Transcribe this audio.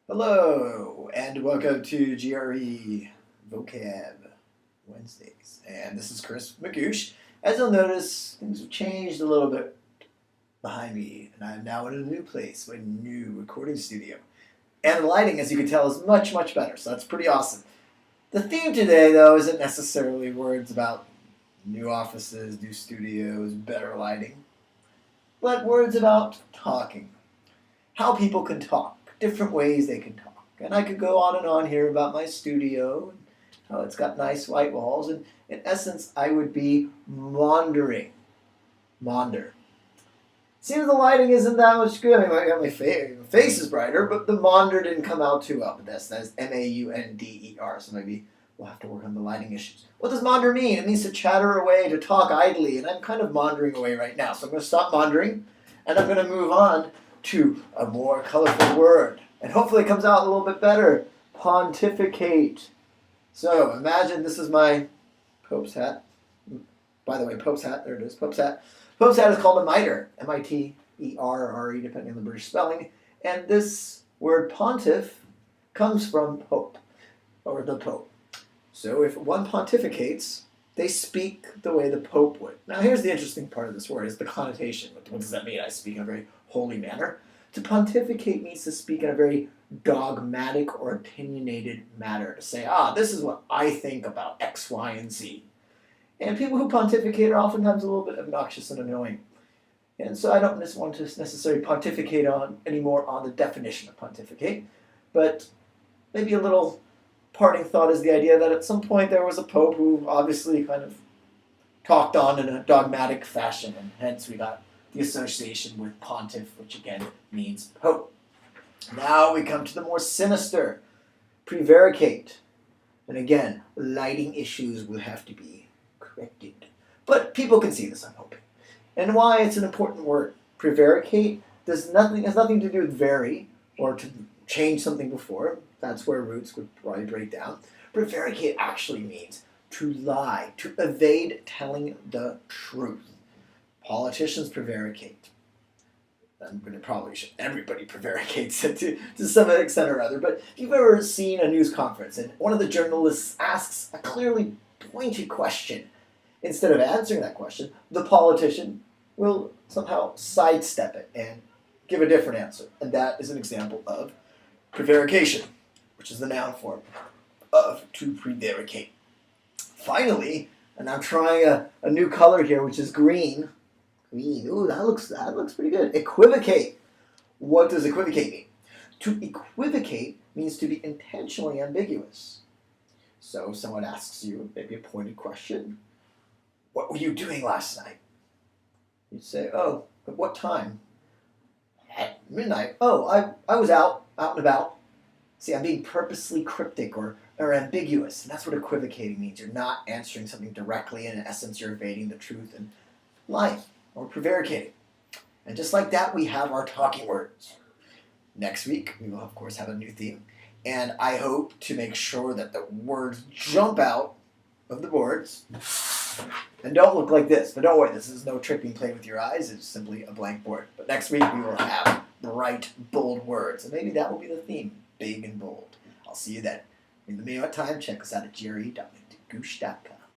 Hello, and welcome to GRE Vocab Wednesdays. And this is Chris Magoosh. As you'll notice, things have changed a little bit behind me, and I'm now in a new place, my new recording studio. And the lighting, as you can tell, is much, much better, so that's pretty awesome. The theme today, though, isn't necessarily words about new offices, new studios, better lighting, but words about talking. How people can talk. Different ways they can talk. And I could go on and on here about my studio, and how it's got nice white walls, and in essence I would be maundering. Maunder. Seems the lighting isn't that much good. I mean, my face is brighter, but the maunder didn't come out too well. But that's M-A-U-N-D-E-R, so maybe we'll have to work on the lighting issues. What does maunder mean? It means to chatter away, to talk idly, and I'm kind of maundering away right now. So I'm going to stop maundering, and I'm going to move on to a more colorful word. And hopefully it comes out a little bit better. Pontificate. So imagine this is my Pope's hat. By the way, Pope's hat, there it is, Pope's hat. Pope's hat is called a mitre, M-I-T-E-R-R-E, depending on the British spelling. And this word pontiff comes from Pope, or the Pope. So if one pontificates, they speak the way the Pope would. Now here's the interesting part of this word, is the connotation. What does that mean? I speak in a very holy manner. To pontificate means to speak in a very dogmatic or opinionated manner. To say, this is what I think about X, Y, and Z. And people who pontificate are oftentimes a little bit obnoxious and annoying. And so I don't just want to necessarily pontificate anymore on the definition of pontificate, but maybe a little parting thought is the idea that at some point there was a pope who obviously kind of talked on in a dogmatic fashion, and hence we got the association with pontiff, which again means pope. Now we come to the more sinister, prevaricate. And again, lighting issues will have to be corrected. But people can see this, I'm hoping. And why it's an important word. Prevaricate has nothing to do with vary, or to change something before. That's where roots would probably break down. Prevaricate actually means to lie, to evade telling the truth. Politicians prevaricate. I'm going to probably show everybody prevaricates to some extent or other. But if you've ever seen a news conference and one of the journalists asks a clearly pointed question, instead of answering that question, the politician will somehow sidestep it and give a different answer. And that is an example of prevarication, which is the noun form of to prevaricate. Finally, and I'm trying a new color here, which is green. Green, ooh, that looks pretty good. Equivocate. What does equivocate mean? To equivocate means to be intentionally ambiguous. So someone asks you maybe a pointed question. What were you doing last night? You'd say, at what time? At midnight. I was out and about. See, I'm being purposely cryptic or ambiguous, and that's what equivocating means. You're not answering something directly, and in essence, you're evading the truth in life, or prevaricating. And just like that, we have our talking words. Next week, we will, of course, have a new theme, and I hope to make sure that the words jump out of the boards and don't look like this. But don't worry, this is no tricking play with your eyes. It's simply a blank board. But next week, we will have bright, bold words, and maybe that will be the theme. Big and bold. I'll see you then. In the meantime, check us out at gre.goosh.com.